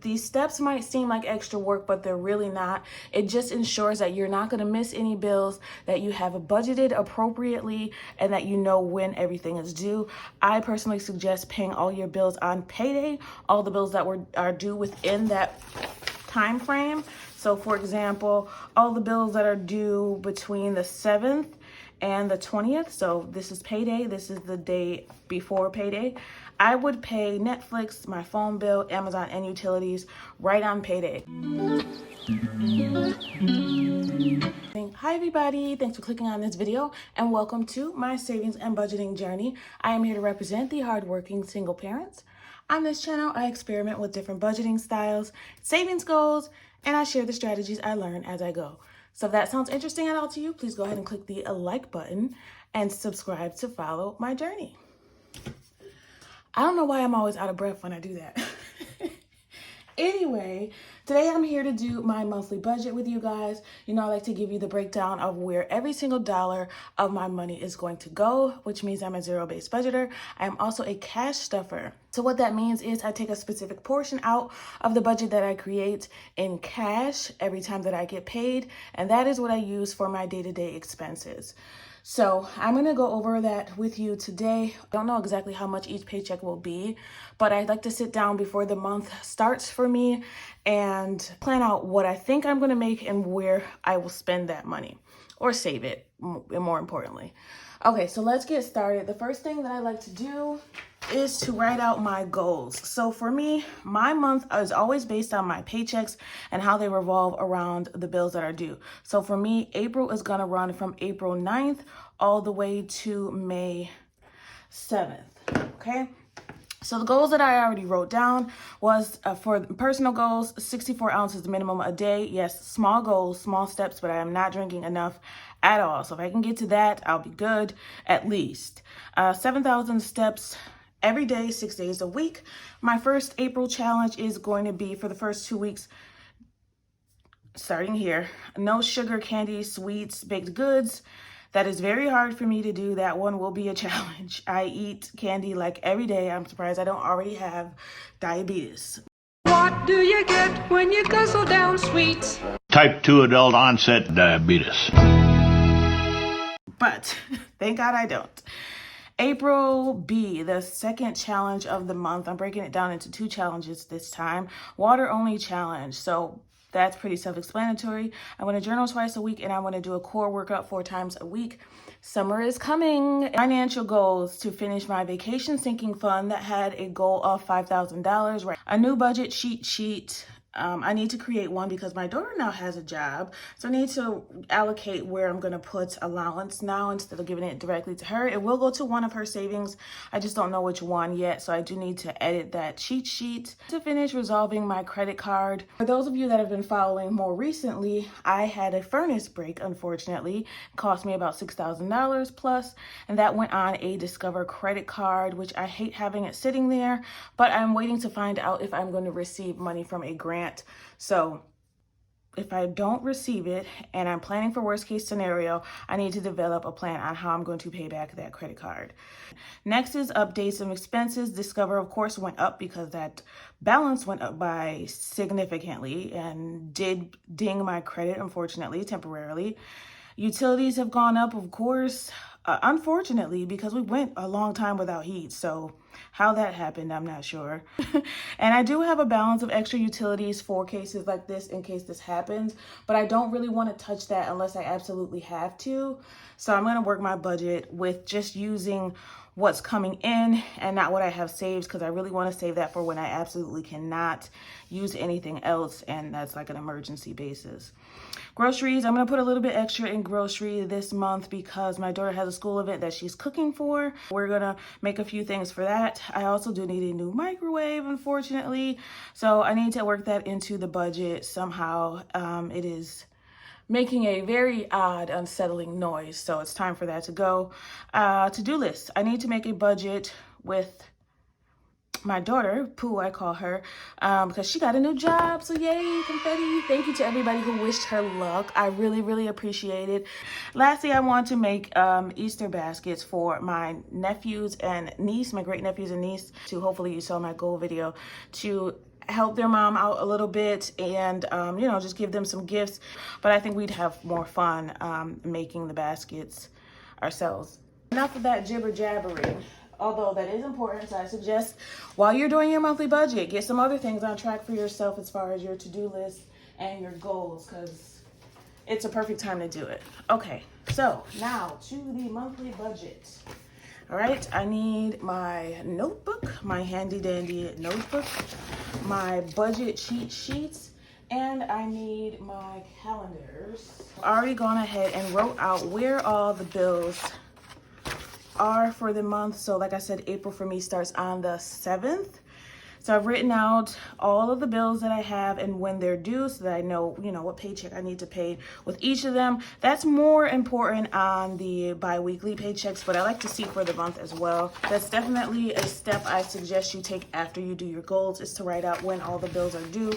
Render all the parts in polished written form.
These steps might seem like extra work, but they're really not. It just ensures that you're not going to miss any bills, that you have budgeted appropriately, and that you know when everything is due. I personally suggest paying all your bills on payday, all the bills that are due within that time frame. So for example, all the bills that are due between the 7th and the 20th. So this is payday. This is the day before payday. I would pay Netflix, my phone bill, Amazon, and utilities right on payday. Hi everybody, thanks for clicking on this video and welcome to my savings and budgeting journey. I am here to represent the hardworking single parents. On this channel, I experiment with different budgeting styles, savings goals, and I share the strategies I learn as I go. So if that sounds interesting at all to you, please go ahead and click the like button and subscribe to follow my journey. I don't know why I'm always out of breath when I do that. Anyway, today I'm here to do my monthly budget with you guys. You know, I like to give you the breakdown of where every single dollar of my money is going to go, which means I'm a zero-based budgeter. I am also a cash stuffer. So what that means is I take a specific portion out of the budget that I create in cash every time that I get paid, and that is what I use for my day-to-day expenses. So I'm going to go over that with you today. I don't know exactly how much each paycheck will be, but I'd like to sit down before the month starts for me and plan out what I think I'm going to make and where I will spend that money or save it, more importantly. Okay, so let's get started. The first thing that I like to do is to write out my goals. So for me, my month is always based on my paychecks and how they revolve around the bills that are due. So for me, April is going to run from April 9th all the way to May 7th. Okay. So the goals that I already wrote down was for personal goals, 64 ounces minimum a day. Yes, small goals, small steps, but I am not drinking enough at all. So if I can get to that, I'll be good at least. 7,000 steps every day, 6 days a week. My first April challenge is going to be for the first 2 weeks, starting here, no sugar, candy, sweets, baked goods. That is very hard for me to do. That one will be a challenge. I eat candy like every day. I'm surprised I don't already have diabetes. What do you get when you guzzle down sweets? Type 2 adult onset diabetes. But thank God I don't. April B, the second challenge of the month. I'm breaking it down into 2 challenges this time. Water only challenge. So that's pretty self-explanatory. I want to journal twice a week and I want to do a core workout 4 times a week. Summer is coming. Financial goals: to finish my vacation sinking fund that had a goal of $5,000. Right. A new budget cheat sheet. I need to create one because my daughter now has a job. So I need to allocate where I'm going to put allowance now instead of giving it directly to her. It will go to one of her savings. I just don't know which one yet. So I do need to edit that cheat sheet. To finish resolving my credit card. For those of you that have been following more recently, I had a furnace break, unfortunately. It cost me about $6,000 plus. And that went on a Discover credit card, which I hate having it sitting there. But I'm waiting to find out if I'm going to receive money from a grant. So if I don't receive it and I'm planning for worst case scenario, I need to develop a plan on how I'm going to pay back that credit card. Next is updates of expenses. Discover, of course, went up because that balance went up by significantly and did ding my credit, unfortunately, temporarily. Utilities have gone up, of course, unfortunately, because we went a long time without heat. So how that happened, I'm not sure. And I do have a balance of extra utilities for cases like this in case this happens, but I don't really want to touch that unless I absolutely have to. So I'm going to work my budget with just using what's coming in and not what I have saved, because I really want to save that for when I absolutely cannot use anything else, and that's like an emergency basis. Groceries, I'm going to put a little bit extra in grocery this month because my daughter has a school event that she's cooking for. We're going to make a few things for that. I also do need a new microwave, unfortunately, so I need to work that into the budget somehow. It is making a very odd, unsettling noise, so it's time for that to go. To-do list. I need to make a budget with my daughter, Pooh, I call her, because she got a new job. So yay, confetti. Thank you to everybody who wished her luck. I really, really appreciate it. Lastly, I want to make Easter baskets for my nephews and niece, my great nephews and niece, to hopefully you saw my goal video, to help their mom out a little bit and, you know, just give them some gifts. But I think we'd have more fun making the baskets ourselves. Enough of that jibber jabbering, although that is important. So I suggest while you're doing your monthly budget, get some other things on track for yourself as far as your to-do list and your goals, because it's a perfect time to do it. Okay, so now to the monthly budget. All right, I need my notebook, my handy dandy notebook, my budget cheat sheets, and I need my calendars. I already gone ahead and wrote out where all the bills are for the month. So like I said, April for me starts on the 7th. So I've written out all of the bills that I have and when they're due so that I know, you know, what paycheck I need to pay with each of them. That's more important on the bi-weekly paychecks, but I like to see for the month as well. That's definitely a step I suggest you take after you do your goals, is to write out when all the bills are due.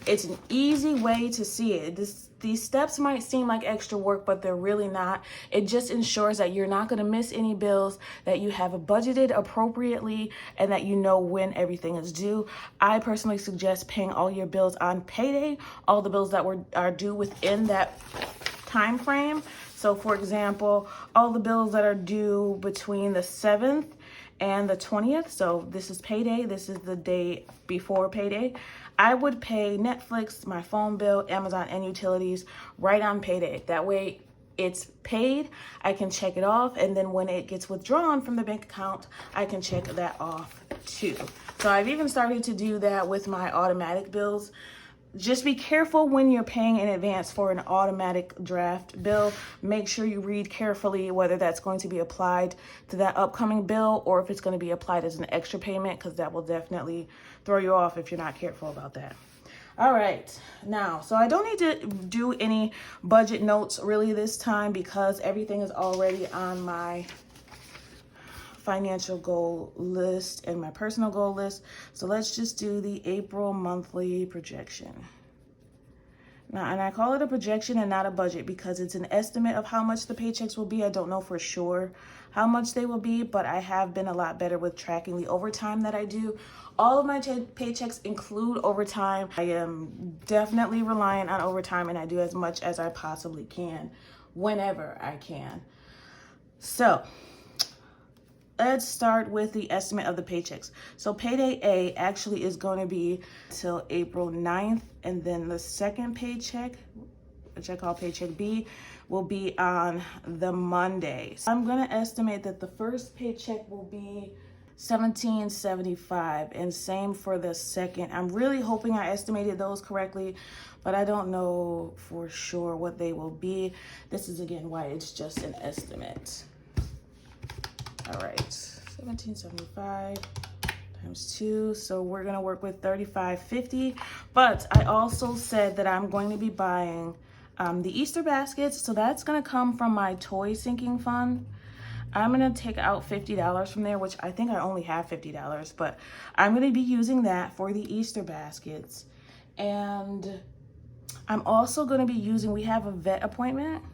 It's an easy way to see it. These steps might seem like extra work, but they're really not. It just ensures that you're not going to miss any bills, that you have budgeted appropriately, and that you know when everything is due. I personally suggest paying all your bills on payday, all the bills that are due within that time frame. So for example, all the bills that are due between the 7th and the 20th. So this is payday. This is the day before payday. I would pay Netflix, my phone bill, Amazon, and utilities right on payday. That way it's paid, I can check it off, and then when it gets withdrawn from the bank account, I can check that off too. So I've even started to do that with my automatic bills. Just be careful when you're paying in advance for an automatic draft bill. Make sure you read carefully whether that's going to be applied to that upcoming bill or if it's going to be applied as an extra payment, because that will definitely throw you off if you're not careful about that. All right, now, so I don't need to do any budget notes really this time because everything is already on my financial goal list and my personal goal list. So let's just do the April monthly projection. Now, and I call it a projection and not a budget because it's an estimate of how much the paychecks will be. I don't know for sure how much they will be, but I have been a lot better with tracking the overtime that I do. All of my paychecks include overtime. I am definitely reliant on overtime, and I do as much as I possibly can whenever I can. So let's start with the estimate of the paychecks. So payday A actually is going to be till April 9th, and then the second paycheck, which I call paycheck B, will be on the Monday. So I'm going to estimate that the first paycheck will be $17.75, and same for the second. I'm really hoping I estimated those correctly, but I don't know for sure what they will be. This is again why it's just an estimate. All right, $17.75 times 2. So we're gonna work with $35.50. But I also said that I'm going to be buying the Easter baskets. So that's gonna come from my toy sinking fund. I'm gonna take out $50 from there, which I think I only have $50, but I'm gonna be using that for the Easter baskets. And I'm also gonna be using, we have a vet appointment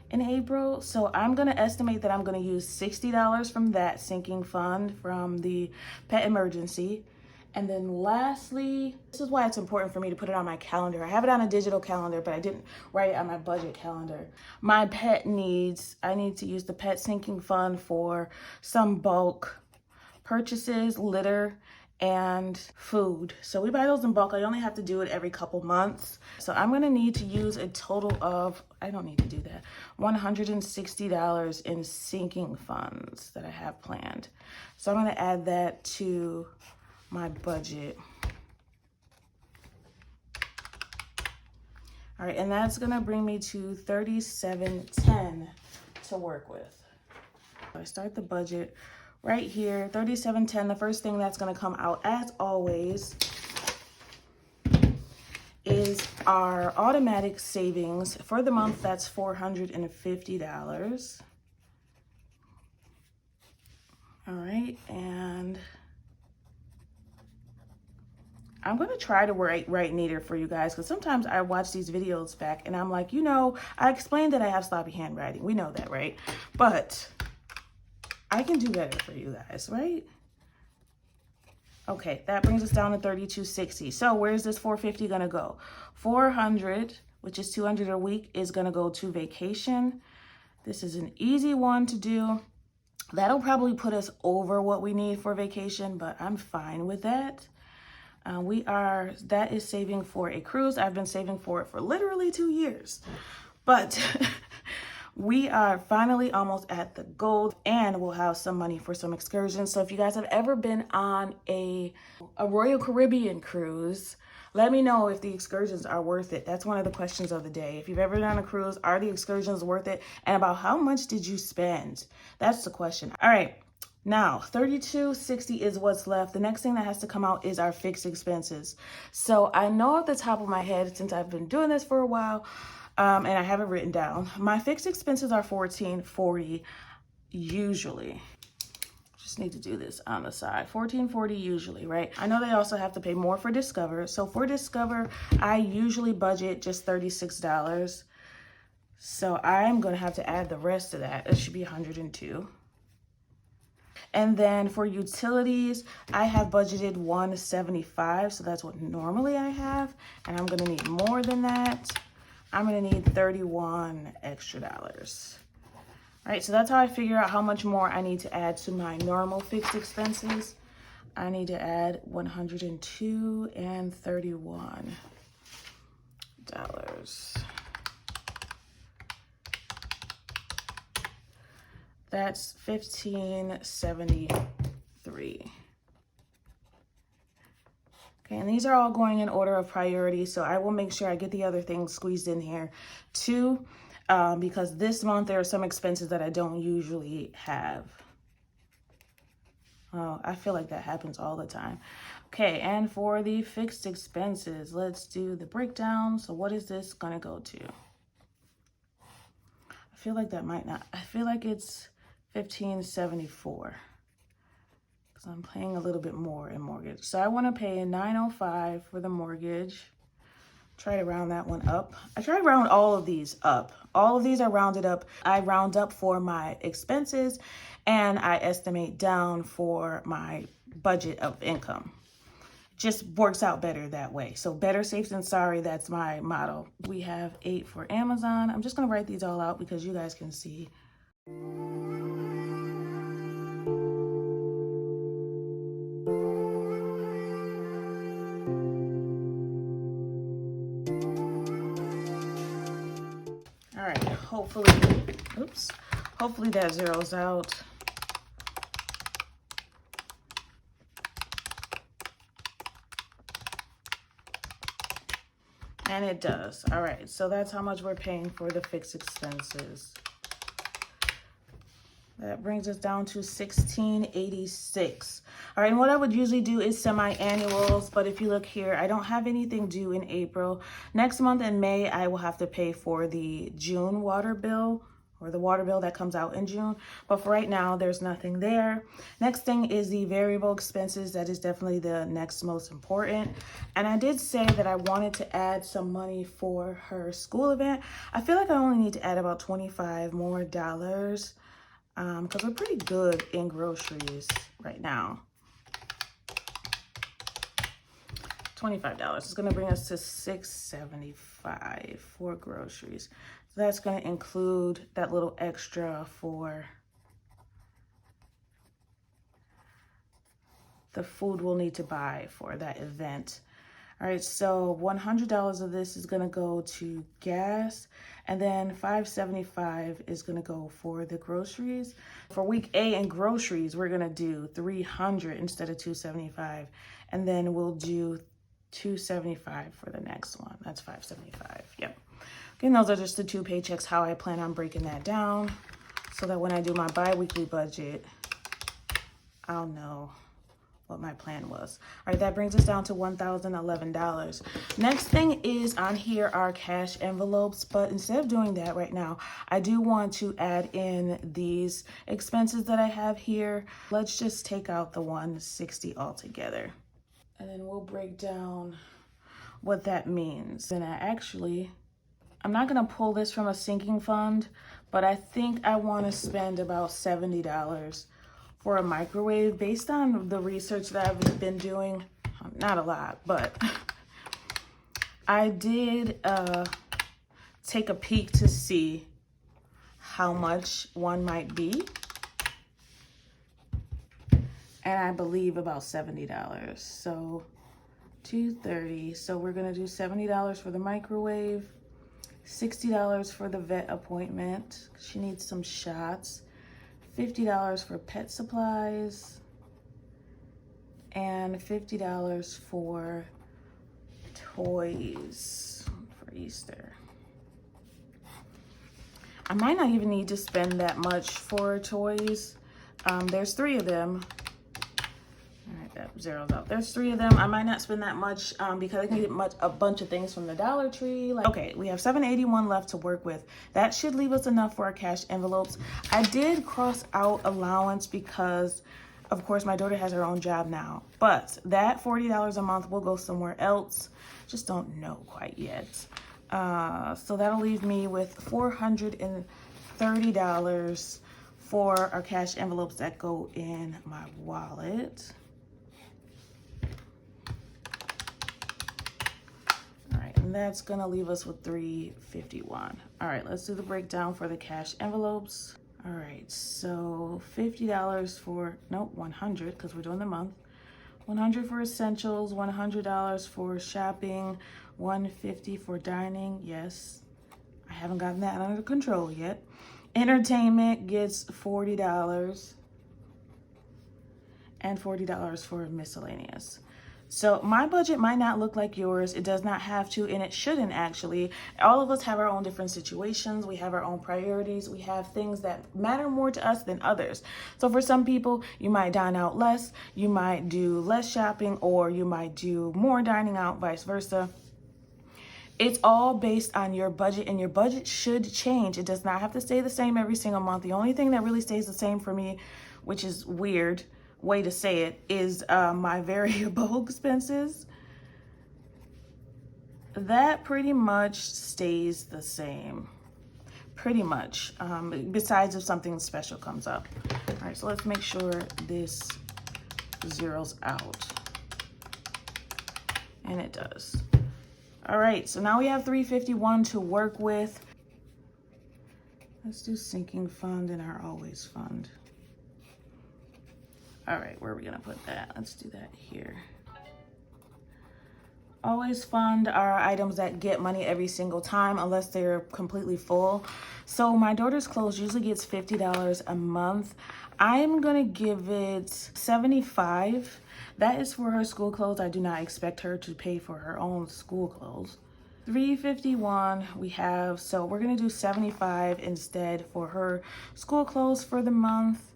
in April, so I'm gonna estimate that I'm gonna use $60 from that sinking fund from the pet emergency. And then lastly, this is why it's important for me to put it on my calendar. I have it on a digital calendar, but I didn't write it on my budget calendar. My pet needs, I need to use the pet sinking fund for some bulk purchases, litter, and food. So we buy those in bulk. I only have to do it every couple months. So I'm gonna need to use a total of, I don't need to do that, $160 in sinking funds that I have planned. So I'm gonna add that to my budget. All right, and that's gonna bring me to $37.10 to work with. I start the budget right here, $37.10. The first thing that's gonna come out, as always, is our automatic savings. For the month, that's $450. All right, and I'm gonna try to write neater for you guys, because sometimes I watch these videos back and I'm like, you know, I explained that I have sloppy handwriting. We know that, right? But I can do better for you guys, right? Okay, that brings us down to $32.60. So where's this $450 gonna go? $400, which is $200 a week, is gonna go to vacation. This is an easy one to do. That'll probably put us over what we need for vacation, but I'm fine with that. That is saving for a cruise. I've been saving for it for literally 2 years. But we are finally almost at the goal, and we'll have some money for some excursions. So if you guys have ever been on a Royal Caribbean cruise, let me know if the excursions are worth it. That's one of the questions of the day. If you've ever done a cruise, are the excursions worth it? And about how much did you spend? That's the question. All right. Now, $32.60 is what's left. The next thing that has to come out is our fixed expenses. So I know off the top of my head, since I've been doing this for a while, and I have it written down, my fixed expenses are $14.40 usually. Just need to do this on the side. $14.40 usually, right? I know they also have to pay more for Discover. So for Discover, I usually budget just $36. So I'm going to have to add the rest of that. It should be $102. And then for utilities, I have budgeted $175, so that's what normally I have, and I'm gonna need more than that. I'm gonna need $31 extra dollars. All right, so that's how I figure out how much more I need to add to my normal fixed expenses. I need to add $102 and $31. That's $15.73. Okay, and these are all going in order of priority, so I will make sure I get the other things squeezed in here too, because this month there are some expenses that I don't usually have. Oh, I feel like that happens all the time. Okay, and for the fixed expenses, let's do the breakdown. So what is this gonna go to? I feel like that might not. I feel like it's $15.74 because I'm paying a little bit more in mortgage. So I want to pay $905 for the mortgage. Try to round that one up. I try to round all of these up. All of these are rounded up. I round up for my expenses and I estimate down for my budget of income. Just works out better that way. So better safe than sorry, that's my motto. We have 8 for Amazon. I'm just gonna write these all out because you guys can see. All right, hopefully that zeroes out. And it does. All right, so that's how much we're paying for the fixed expenses. That brings us down to $16.86. All right, and what I would usually do is semi-annuals, but if you look here, I don't have anything due in April. Next month in May, I will have to pay for the June water bill, or the water bill that comes out in June. But for right now, there's nothing there. Next thing is the variable expenses. That is definitely the next most important. And I did say that I wanted to add some money for her school event. I feel like I only need to add about $25 more because we're pretty good in groceries right now. $25 is going to bring us to $6.75 for groceries. So that's going to include that little extra for the food we'll need to buy for that event. All right, so $100 of this is going to go to gas, and then $5.75 is going to go for the groceries. For week A in groceries, we're going to do $300 instead of $275, and then we'll do $275 for the next one. That's $5.75. Yep. Again, those are just the 2 paychecks, how I plan on breaking that down so that when I do my bi-weekly budget, I'll know what my plan was. All right, that brings us down to $1,011. Next thing is on here are cash envelopes, but instead of doing that right now, I do want to add in these expenses that I have here. Let's just take out the $160 altogether. And then we'll break down what that means. And I'm not gonna pull this from a sinking fund, but I think I wanna spend about $70 for a microwave. Based on the research that I've been doing, not a lot, but I did take a peek to see how much one might be. And I believe about $70. So $230. So we're gonna do $70 for the microwave, $60 for the vet appointment. She needs some shots. $50 for pet supplies, and $50 for toys for Easter. I might not even need to spend that much for toys. There's 3 of them. All right, that zeroes out. There's 3 of them. I might not spend that much because I can get a bunch of things from the Dollar Tree. Okay, we have $781 left to work with. That should leave us enough for our cash envelopes. I did cross out allowance because, of course, my daughter has her own job now. But that $40 a month will go somewhere else. Just don't know quite yet. So that'll leave me with $430 for our cash envelopes that go in my wallet. And that's gonna leave us with $351. All right, let's do the breakdown for the cash envelopes. All right, so $50 for, nope, 100 because we're doing the month. 100 for essentials, $100 for shopping, $150 for dining. Yes, I haven't gotten that under control yet. Entertainment gets $40 and $40 for miscellaneous. So my budget might not look like yours. It does not have to, and it shouldn't actually. All of us have our own different situations. We have our own priorities. We have things that matter more to us than others. So for some people, you might dine out less, you might do less shopping, or you might do more dining out, vice versa. It's all based on your budget, and your budget should change. It does not have to stay the same every single month. The only thing that really stays the same for me, which is weird way to say it, is my variable expenses. That pretty much stays the same, pretty much, besides if something special comes up. All right, so let's make sure this zeroes out, and it does. All right, so now we have $351 to work with. Let's do sinking fund and our always fund. All right, where are we gonna put that? Let's do that here. Always fund are items that get money every single time unless they're completely full. So my daughter's clothes usually gets $50 a month. I'm gonna give it $75. That is for her school clothes. I do not expect her to pay for her own school clothes. $351 we have, so we're gonna do $75 instead for her school clothes for the month.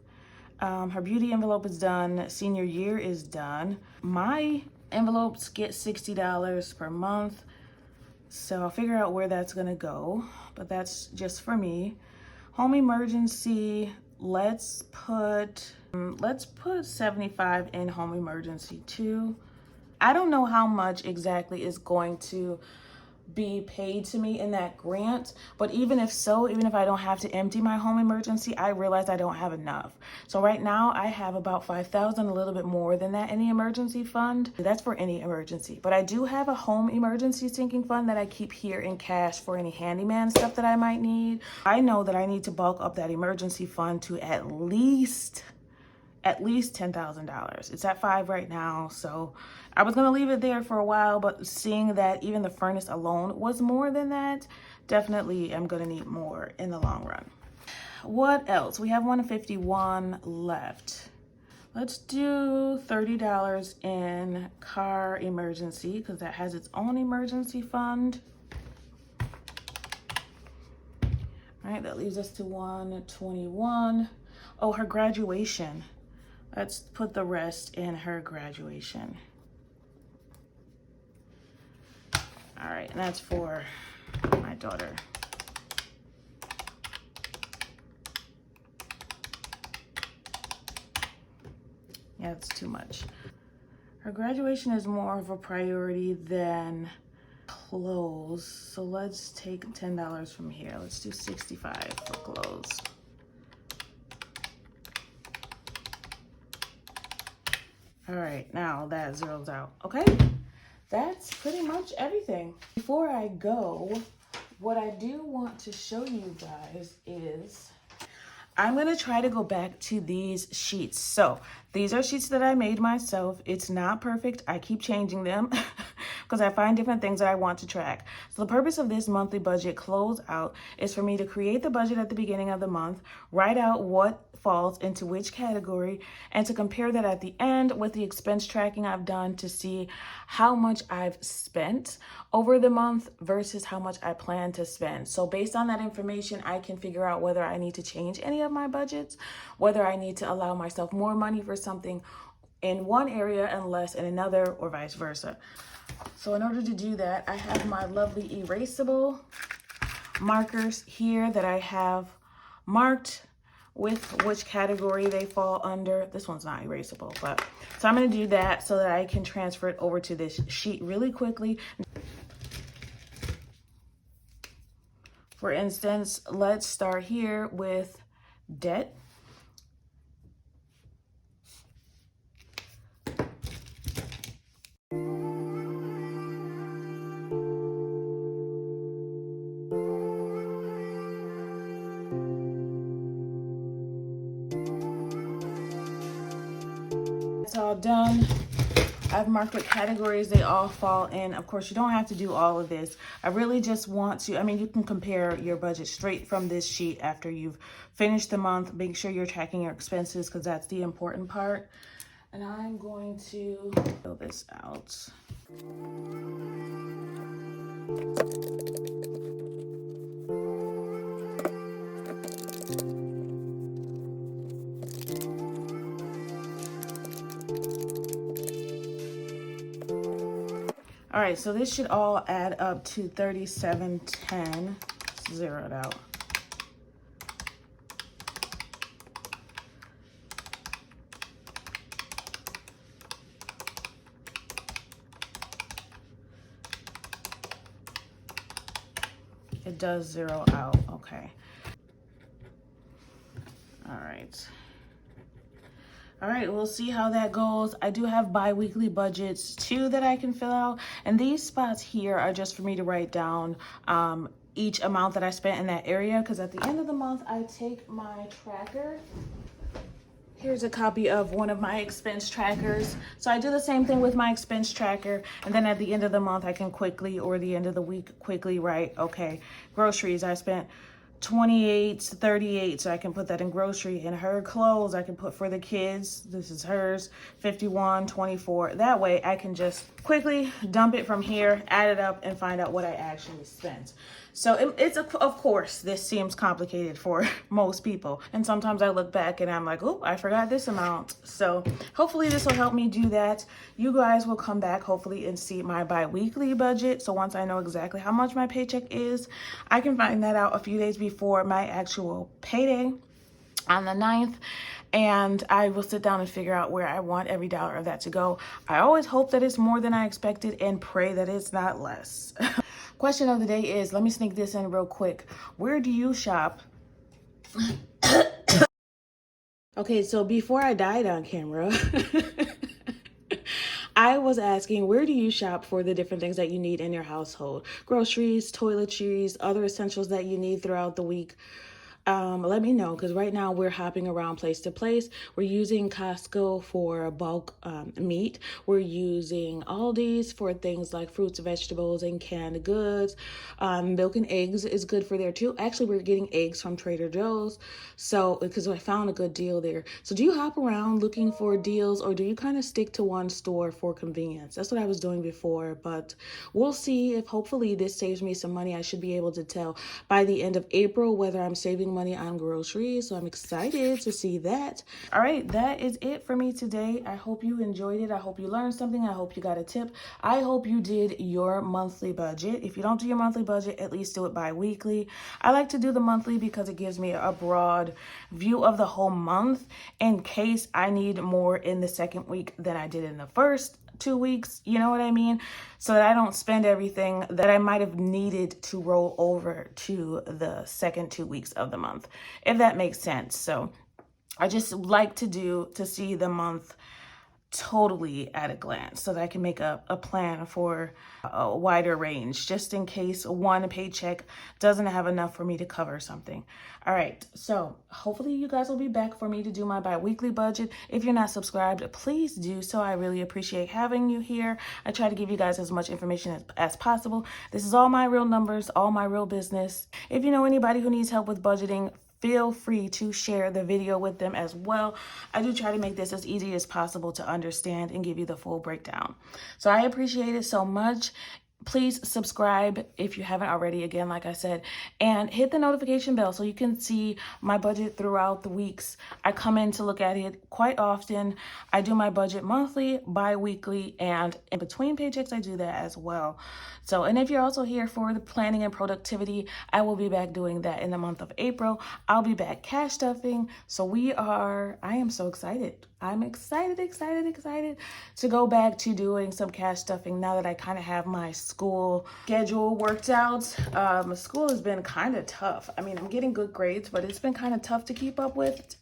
Her beauty envelope is done. Senior year is done. My envelopes get $60 per month. So I'll figure out where that's gonna go, but that's just for me. Home emergency, let's put 75 in home emergency too. I don't know how much exactly is going to be paid to me in that grant, but even if so, even if I don't have to empty my home emergency, I realize I don't have enough. So right now I have about $5,000, a little bit more than that in the emergency fund. That's for any emergency, but I do have a home emergency sinking fund that I keep here in cash for any handyman stuff that I might need. I know that I need to bulk up that emergency fund to at least $10,000. It's at $5,000 right now, so I was gonna leave it there for a while, but seeing that even the furnace alone was more than that, definitely I'm gonna need more in the long run. What else? We have $151 left. Let's do $30 in car emergency because that has its own emergency fund. All right, that leaves us to $121. Oh, her graduation. Let's put the rest in her graduation. All right, and that's for my daughter. Yeah, it's too much. Her graduation is more of a priority than clothes. So let's take $10 from here. Let's do $65 for clothes. All right, now that zeroes out. Okay, that's pretty much everything. Before I go, what I do want to show you guys is I'm going to try to go back to these sheets. So these are sheets that I made myself. It's not perfect. I keep changing them because I find different things that I want to track. So the purpose of this monthly budget closeout is for me to create the budget at the beginning of the month, write out what falls into which category, and to compare that at the end with the expense tracking I've done to see how much I've spent over the month versus how much I plan to spend. So based on that information, I can figure out whether I need to change any of my budgets, whether I need to allow myself more money for something in one area and less in another, or vice versa. So in order to do that, I have my lovely erasable markers here that I have marked with which category they fall under. This one's not erasable, but so I'm going to do that so that I can transfer it over to this sheet really quickly. For instance, let's start here with debt. It's all done. I've marked what categories they all fall in. Of course, you don't have to do all of this. I really just want to, you can compare your budget straight from this sheet after you've finished the month. Make sure you're tracking your expenses because that's the important part. And I'm going to fill this out. All right, so this should all add up to 3710, zeroed out. It does zero out, okay. All right. All right, we'll see how that goes. I do have bi-weekly budgets too that I can fill out. And these spots here are just for me to write down each amount that I spent in that area. Because at the end of the month, I take my tracker. Here's a copy of one of my expense trackers. So I do the same thing with my expense tracker. And then at the end of the month, I can quickly, or the end of the week, quickly write, okay, groceries, I spent 28 to 38, so I can put that in grocery. And her clothes I can put for the kids, this is hers, 51, 24. That way I can just quickly dump it from here, add it up, and find out what I actually spent. So it's of course, this seems complicated for most people. And sometimes I look back and I'm like, oh, I forgot this amount. So hopefully this will help me do that. You guys will come back hopefully and see my bi-weekly budget. So once I know exactly how much my paycheck is, I can find that out a few days before my actual payday on the 9th. And I will sit down and figure out where I want every dollar of that to go. I always hope that it's more than I expected and pray that it's not less. Question of the day is, let me sneak this in real quick. Where do you shop? Okay, so before I died on camera, I was asking, where do you shop for the different things that you need in your household? Groceries, toiletries, other essentials that you need throughout the week. Let me know, because right now we're hopping around place to place. We're using Costco for bulk meat. We're using Aldi's for things like fruits, vegetables, and canned goods. Milk and eggs is good for there too. Actually, we're getting eggs from Trader Joe's, so because I found a good deal there. So do you hop around looking for deals, or do you kind of stick to one store for convenience? That's what I was doing before, but we'll see if hopefully this saves me some money. I should be able to tell by the end of April whether I'm saving money on groceries, so I'm excited to see that. All right, that is it for me today. I hope you enjoyed it. I hope you learned something. I hope you got a tip. I hope you did your monthly budget. If you don't do your monthly budget, at least do it bi-weekly. I like to do the monthly because it gives me a broad view of the whole month in case I need more in the second week than I did in the first 2 weeks, you know what I mean? So that I don't spend everything that I might have needed to roll over to the second 2 weeks of the month, if that makes sense. So I just like to see the month totally at a glance so that I can make a plan for a wider range, just in case one paycheck doesn't have enough for me to cover something. All right, so hopefully you guys will be back for me to do my bi-weekly budget. If you're not subscribed, please do so. I really appreciate having you here. I try to give you guys as much information as possible. This is all my real numbers, all my real business. If you know anybody who needs help with budgeting, feel free to share the video with them as well. I do try to make this as easy as possible to understand and give you the full breakdown. So I appreciate it so much. Please subscribe if you haven't already, again, like I said, and hit the notification bell so you can see my budget throughout the weeks. I come in to look at it quite often. I do my budget monthly, bi-weekly, and in between paychecks, I do that as well. So, and if you're also here for the planning and productivity, I will be back doing that in the month of April. I'll be back cash stuffing. So I am so excited. I'm excited to go back to doing some cash stuffing now that I kind of have my school schedule worked out. School has been kind of tough. I mean, I'm getting good grades, but it's been kind of tough to keep up with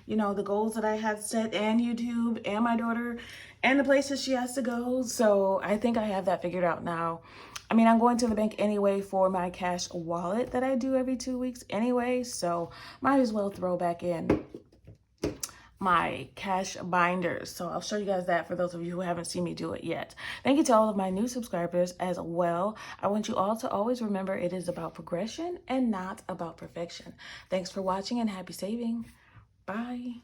you know, the goals that I had set, and YouTube, and my daughter, and the places she has to go. So I think I have that figured out now. I mean, I'm going to the bank anyway for my cash wallet that I do every 2 weeks anyway, so might as well throw back in my cash binders. So I'll show you guys that for those of you who haven't seen me do it yet. Thank you to all of my new subscribers as well. I want you all to always remember it is about progression and not about perfection. Thanks for watching and happy saving. Bye.